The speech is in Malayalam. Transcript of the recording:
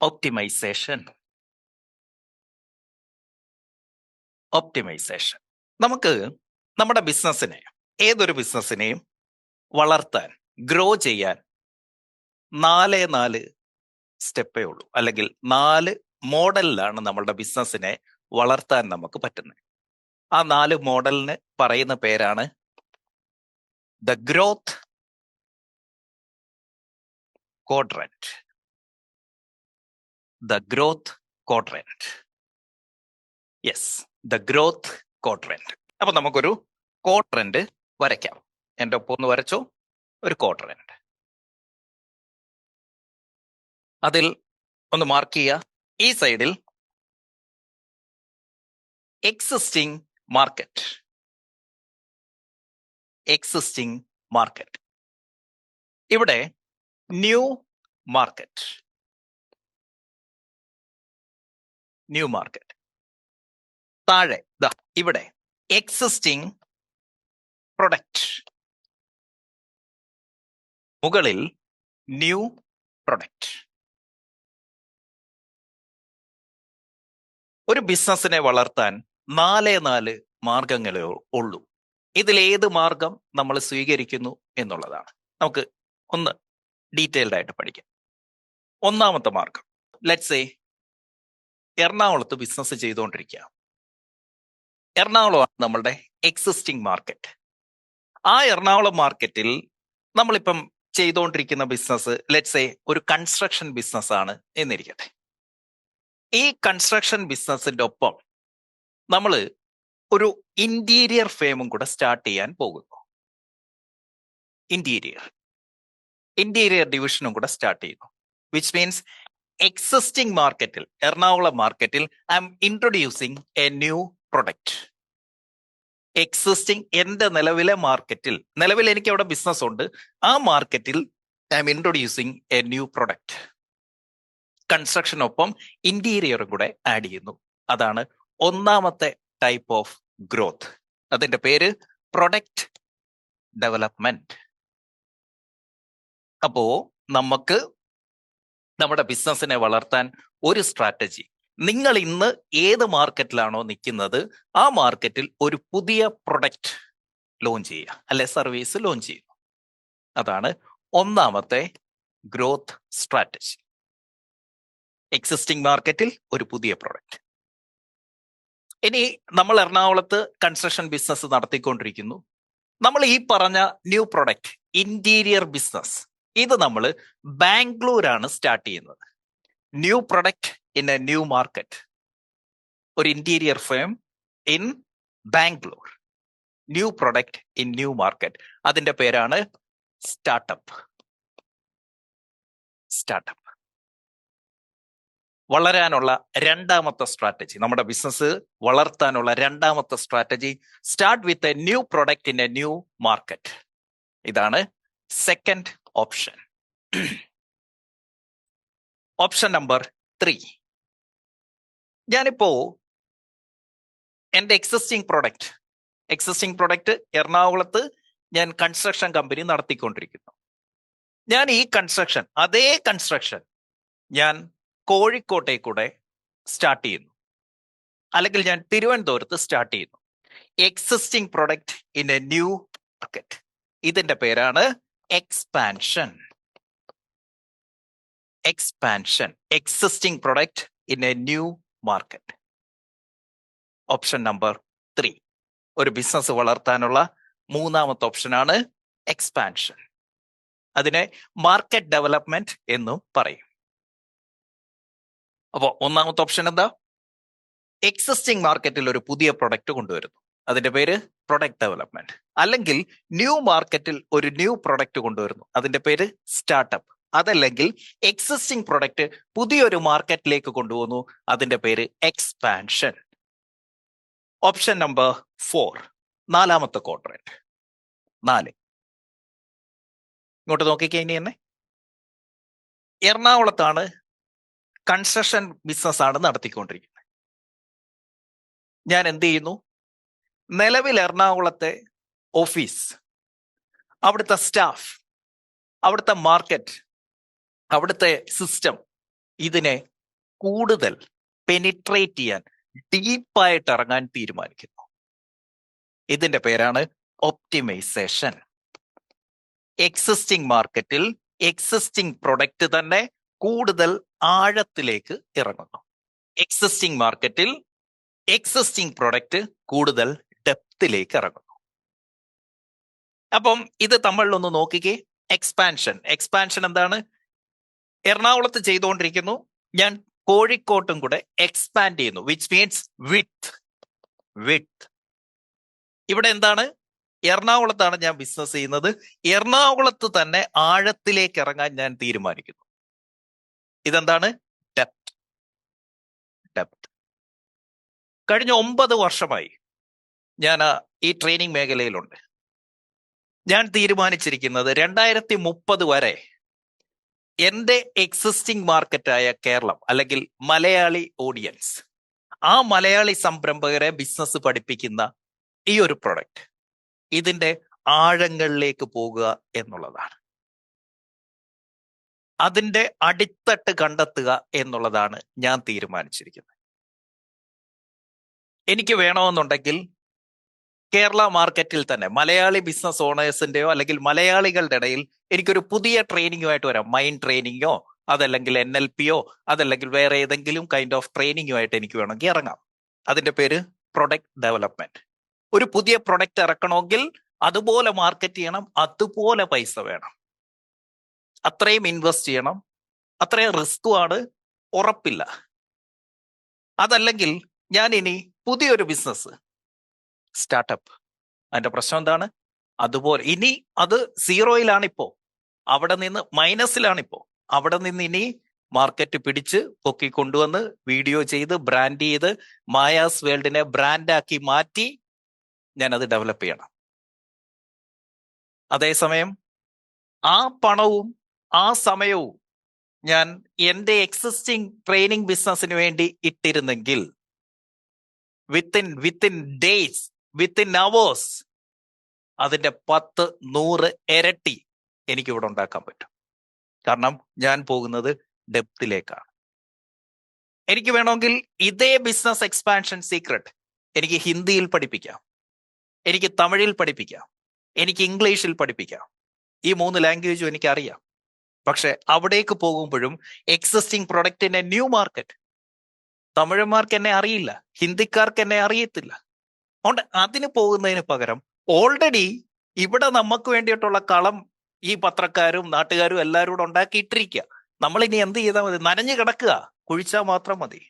ഒപ്റ്റിമൈസേഷൻ. നമുക്ക് നമ്മുടെ ബിസിനസ്സിനെ, ഏതൊരു ബിസിനസ്സിനെയും വളർത്താൻ, ഗ്രോ ചെയ്യാൻ 4 സ്റ്റെപ്പേ ഉള്ളൂ. അല്ലെങ്കിൽ 4 മോഡലിലാണ് നമ്മളുടെ ബിസിനസ്സിനെ വളർത്താൻ നമുക്ക് പറ്റുന്നത്. ആ 4 മോഡലിന് പറയുന്ന പേരാണ് the growth quadrant. The growth quadrant. Yes, the growth quadrant. അപ്പൊ നമുക്കൊരു ക്വാഡ്രന്റ് വരയ്ക്കാം. എൻ്റെ ഒപ്പം ഒന്ന് വരച്ചോ. ഒരു ക്വാഡ്രന്റ്. അതിൽ ഒന്ന് മാർക്ക് ചെയ്യുക. ഈ സൈഡിൽ എക്സിസ്റ്റിംഗ് മാർക്കറ്റ്. ഇവിടെ ന്യൂ മാർക്കറ്റ്. താഴെ ദാ ഇവിടെ എക്സിസ്റ്റിംഗ് പ്രൊഡക്റ്റ്. മുകളിൽ ന്യൂ പ്രൊഡക്റ്റ്. ഒരു ബിസിനസ്സിനെ വളർത്താൻ 4 മാർഗങ്ങളേ ഉള്ളൂ. ഇതിലേത് മാർഗം നമ്മൾ സ്വീകരിക്കുന്നു എന്നുള്ളതാണ്. നമുക്ക് ഒന്ന് ഡീറ്റെയിൽഡ് ആയിട്ട് പഠിക്കാം. ഒന്നാമത്തെ മാർഗം, ലെറ്റ്സ് സേ എറണാകുളത്ത് ബിസിനസ് ചെയ്തുകൊണ്ടിരിക്കുക. എറണാകുളമാണ് നമ്മളുടെ എക്സിസ്റ്റിംഗ് മാർക്കറ്റ്. ആ എറണാകുളം മാർക്കറ്റിൽ നമ്മളിപ്പം ചെയ്തുകൊണ്ടിരിക്കുന്ന ബിസിനസ് ലെറ്റ്സ് സേ ഒരു കൺസ്ട്രക്ഷൻ ബിസിനസ് ആണ് എന്നിരിക്കട്ടെ. ഈ കൺസ്ട്രക്ഷൻ ബിസിനസിന്റെ ഒപ്പം നമ്മൾ ഒരു ഇന്റീരിയർ ഫേമും കൂടെ സ്റ്റാർട്ട് ചെയ്യാൻ പോകുന്നു. ഇന്റീരിയർ ഡിവിഷനും കൂടെ സ്റ്റാർട്ട് ചെയ്യുന്നു. വിച്ച് മീൻസ് എക്സിസ്റ്റിംഗ് മാർക്കറ്റിൽ, എറണാകുളം മാർക്കറ്റിൽ I am introducing a new product. Existing എന്റെ നിലവിലെ മാർക്കറ്റിൽ, നിലവിൽ എനിക്ക് അവിടെ ബിസിനസ് ഉണ്ട്, ആ മാർക്കറ്റിൽ I am introducing a new product. കൺസ്ട്രക്ഷനൊപ്പം ഇന്റീരിയറും കൂടെ ആഡ് ചെയ്യുന്നു. അതാണ് ഒന്നാമത്തെ ടൈപ്പ് ഓഫ് ഗ്രോത്ത്. അതിന്റെ പേര് പ്രൊഡക്റ്റ് ഡെവലപ്മെന്റ്. അപ്പോ നമുക്ക് നമ്മുടെ ബിസിനസ്സിനെ വളർത്താൻ ഒരു സ്ട്രാറ്റജി, നിങ്ങൾ ഇന്ന് ഏത് മാർക്കറ്റിലാണോ നിൽക്കുന്നത് ആ മാർക്കറ്റിൽ ഒരു പുതിയ പ്രൊഡക്റ്റ് ലോഞ്ച് ചെയ്യുക, അല്ലെ സർവീസ് ലോഞ്ച് ചെയ്യുക. അതാണ് ഒന്നാമത്തെ ഗ്രോത്ത് സ്ട്രാറ്റജി. എക്സിസ്റ്റിംഗ് മാർക്കറ്റിൽ ഒരു പുതിയ പ്രൊഡക്റ്റ്. ഇനി നമ്മൾ എറണാകുളത്ത് കൺസ്ട്രക്ഷൻ ബിസിനസ് നടത്തിക്കൊണ്ടിരിക്കുന്നു. നമ്മൾ ഈ പറഞ്ഞ ന്യൂ പ്രൊഡക്റ്റ്, ഇന്റീരിയർ ബിസിനസ്, ഇത് നമ്മൾ ബാംഗ്ലൂരാണ് സ്റ്റാർട്ട് ചെയ്യുന്നത്. New product in a new market. ഒരു interior firm in Bangalore. New product in new market. അതിന്റെ പേരാണ് സ്റ്റാർട്ടപ്പ്. വളരാനുള്ള രണ്ടാമത്തെ സ്ട്രാറ്റജി, നമ്മുടെ ബിസിനസ് വളർത്താനുള്ള രണ്ടാമത്തെ strategy, start with a new product in a new market. ഇതാണ് സെക്കൻഡ് ഓപ്ഷൻ. Option number 3. ഞാനിപ്പോ എൻ്റെ എക്സിസ്റ്റിംഗ് പ്രൊഡക്റ്റ് എറണാകുളത്ത് ഞാൻ കൺസ്ട്രക്ഷൻ കമ്പനി നടത്തിക്കൊണ്ടിരിക്കുന്നു. ഞാൻ ഈ അതേ കൺസ്ട്രക്ഷൻ ഞാൻ കോഴിക്കോട്ടേക്കൂടെ സ്റ്റാർട്ട് ചെയ്യുന്നു, അല്ലെങ്കിൽ ഞാൻ തിരുവനന്തപുരത്ത് സ്റ്റാർട്ട് ചെയ്യുന്നു. Existing product in a new market. ഇതിന്റെ പേരാണ് expansion. Existing product in a new market. Option number 3. ഒരു ബിസിനസ് വളർത്താനുള്ള മൂന്നാമത്തെ ഓപ്ഷനാണ് എക്സ്പാൻഷൻ. അതിനെ മാർക്കറ്റ് ഡെവലപ്മെന്റ് എന്നും പറയും. അപ്പോൾ ഒന്നാമത്തെ ഓപ്ഷൻ എന്താ? എക്സിസ്റ്റിംഗ് മാർക്കറ്റിൽ ഒരു പുതിയ പ്രൊഡക്റ്റ് കൊണ്ടുവരുന്നു, അതിന്റെ പേര് പ്രൊഡക്റ്റ് ഡെവലപ്മെന്റ്. അല്ലെങ്കിൽ ന്യൂ മാർക്കറ്റിൽ ഒരു ന്യൂ പ്രൊഡക്റ്റ് കൊണ്ടുവരുന്നു, അതിന്റെ പേര് സ്റ്റാർട്ടപ്പ്. അതല്ലെങ്കിൽ എക്സിസ്റ്റിംഗ് പ്രൊഡക്റ്റ് പുതിയൊരു മാർക്കറ്റിലേക്ക് കൊണ്ടുവന്നു, അതിന്റെ പേര് എക്സ്പാൻഷൻ. ഓപ്ഷൻ നമ്പർ 4, നാലാമത്തെ ക്വാഡ്രന്റ്. 4. ഇങ്ങോട്ട് നോക്കിക്കഴിഞ്ഞ തന്നെ എറണാകുളത്താണ് കൺസ്ട്രക്ഷൻ ബിസിനസ് ആണ് നടത്തിക്കൊണ്ടിരിക്കുന്നത്. ഞാൻ എന്ത് ചെയ്യുന്നു? നിലവിൽ എറണാകുളത്തെ ഓഫീസ്, അവിടുത്തെ സ്റ്റാഫ്, അവിടുത്തെ മാർക്കറ്റ്, അവിടുത്തെ സിസ്റ്റം, ഇതിനെ കൂടുതൽ പെനിട്രേറ്റ് ചെയ്യാൻ, ഡീപ്പായിട്ട് ഇറങ്ങാൻ തീരുമാനിക്കുന്നു. ഇതിന്റെ പേരാണ് ഒപ്റ്റിമൈസേഷൻ. എക്സിസ്റ്റിംഗ് മാർക്കറ്റിൽ എക്സിസ്റ്റിംഗ് പ്രൊഡക്റ്റ് തന്നെ കൂടുതൽ ആഴത്തിലേക്ക് ഇറങ്ങുന്നു. എക്സിസ്റ്റിംഗ് മാർക്കറ്റിൽ എക്സിസ്റ്റിംഗ് പ്രൊഡക്റ്റ് കൂടുതൽ ഡെപ്തിലേക്ക് ഇറങ്ങുന്നു. അപ്പം ഇത് തമ്മിലൊന്ന് നോക്കിക്കേ. എക്സ്പാൻഷൻ എന്താണ്? എറണാകുളത്ത് ചെയ്തുകൊണ്ടിരിക്കുന്നു, ഞാൻ കോഴിക്കോട്ടും കൂടെ എക്സ്പാൻഡ് ചെയ്യുന്നു, വിച്ച് മീൻസ് വിത്ത്. ഇവിടെ എന്താണ്? എറണാകുളത്താണ് ഞാൻ ബിസിനസ് ചെയ്യുന്നത്, എറണാകുളത്ത് തന്നെ ആഴത്തിലേക്ക് ഇറങ്ങാൻ ഞാൻ തീരുമാനിക്കുന്നു. ഇതെന്താണ്? ഡെപ്ത്. കഴിഞ്ഞ 9 വർഷമായി ഞാൻ ഈ ട്രെയിനിങ് മേഖലയിലുണ്ട്. ഞാൻ തീരുമാനിച്ചിരിക്കുന്നത് 2030 വരെ എൻ്റെ എക്സിസ്റ്റിംഗ് മാർക്കറ്റായ കേരളം അല്ലെങ്കിൽ മലയാളി ഓഡിയൻസ്, ആ മലയാളി സംരംഭകരെ ബിസിനസ് പഠിപ്പിക്കുന്ന ഈ ഒരു പ്രൊഡക്റ്റ്, ഇതിന്റെ ആഴങ്ങളിലേക്ക് പോകുക എന്നുള്ളതാണ്. അതിന്റെ അടിത്തട്ട് കണ്ടെത്തുക എന്നുള്ളതാണ് ഞാൻ തീരുമാനിച്ചിരിക്കുന്നത്. എനിക്ക് വേണമെന്നുണ്ടെങ്കിൽ കേരള മാർക്കറ്റിൽ തന്നെ മലയാളി ബിസിനസ് ഓണേഴ്സിന്റെയോ അല്ലെങ്കിൽ മലയാളികളുടെ ഇടയിൽ എനിക്കൊരു പുതിയ ട്രെയിനിങ്ങുമായിട്ട് വരാം. മൈൻഡ് ട്രെയിനിങ്ങോ, അതല്ലെങ്കിൽ NLPയോ, അതല്ലെങ്കിൽ വേറെ ഏതെങ്കിലും കൈൻഡ് ഓഫ് ട്രെയിനിങ്ങുമായിട്ട് എനിക്ക് വേണമെങ്കിൽ ഇറങ്ങാം. അതിന്റെ പേര് പ്രൊഡക്റ്റ് ഡെവലപ്മെന്റ്. ഒരു പുതിയ പ്രൊഡക്റ്റ് ഇറക്കണമെങ്കിൽ അതുപോലെ മാർക്കറ്റ് ചെയ്യണം, അതുപോലെ പൈസ വേണം, അത്രയും ഇൻവെസ്റ്റ് ചെയ്യണം, അത്രയും റിസ്ക്കുമാണ്, ഉറപ്പില്ല. അതല്ലെങ്കിൽ ഞാൻ ഇനി പുതിയൊരു ബിസിനസ് സ്റ്റാർട്ടപ്പ്, അതിന്റെ പ്രശ്നം എന്താണ്? അതുപോലെ ഇനി അത് സീറോയിലാണിപ്പോ, അവിടെ നിന്ന് മൈനസിലാണിപ്പോ, അവിടെ നിന്ന് ഇനി മാർക്കറ്റ് പിടിച്ച് പൊക്കി കൊണ്ടുവന്ന് വീഡിയോ ചെയ്ത് ബ്രാൻഡ് ചെയ്ത് മായാസ് വേൾഡിനെ ബ്രാൻഡാക്കി മാറ്റി ഞാനത് ഡെവലപ്പ് ചെയ്യണം. അതേസമയം ആ പണവും ആ സമയവും ഞാൻ എൻ്റെ എക്സിസ്റ്റിംഗ് ട്രെയിനിങ് ബിസിനസ്സിന് വേണ്ടി ഇട്ടിരുന്നെങ്കിൽ വിത്തിൻ ഡേയ്സ്, വിത്തിൻ അവേഴ്സ് അതിന്റെ 10-100 ഇരട്ടി എനിക്ക് ഇവിടെ ഉണ്ടാക്കാൻ പറ്റും. കാരണം ഞാൻ പോകുന്നത് ഡെപ്തിലേക്കാണ്. എനിക്ക് വേണമെങ്കിൽ ഇതേ ബിസിനസ് എക്സ്പാൻഷൻ സീക്രട്ട് എനിക്ക് ഹിന്ദിയിൽ പഠിപ്പിക്കാം, എനിക്ക് തമിഴിൽ പഠിപ്പിക്കാം, എനിക്ക് ഇംഗ്ലീഷിൽ പഠിപ്പിക്കാം. ഈ 3 ലാംഗ്വേജും എനിക്ക് അറിയാം. പക്ഷെ അവിടേക്ക് പോകുമ്പോഴും എക്സിസ്റ്റിംഗ് പ്രൊഡക്റ്റിന്റെ ന്യൂ മാർക്കറ്റ്, തമിഴന്മാർക്ക് എന്നെ അറിയില്ല, ഹിന്ദിക്കാർക്ക് എന്നെ അറിയത്തില്ല. അതുകൊണ്ട് അതിന് പോകുന്നതിന് പകരം ഓൾറെഡി ഇവിടെ നമുക്ക് വേണ്ടിയിട്ടുള്ള കളം ഈ പത്രക്കാരും നാട്ടുകാരും എല്ലാവരും കൂടെ ഉണ്ടാക്കിയിട്ടിരിക്കുക. നമ്മൾ ഇനി എന്ത് ചെയ്താൽ മതി? നനഞ്ഞു കിടക്കുക, കുഴിച്ചാൽ മാത്രം മതി.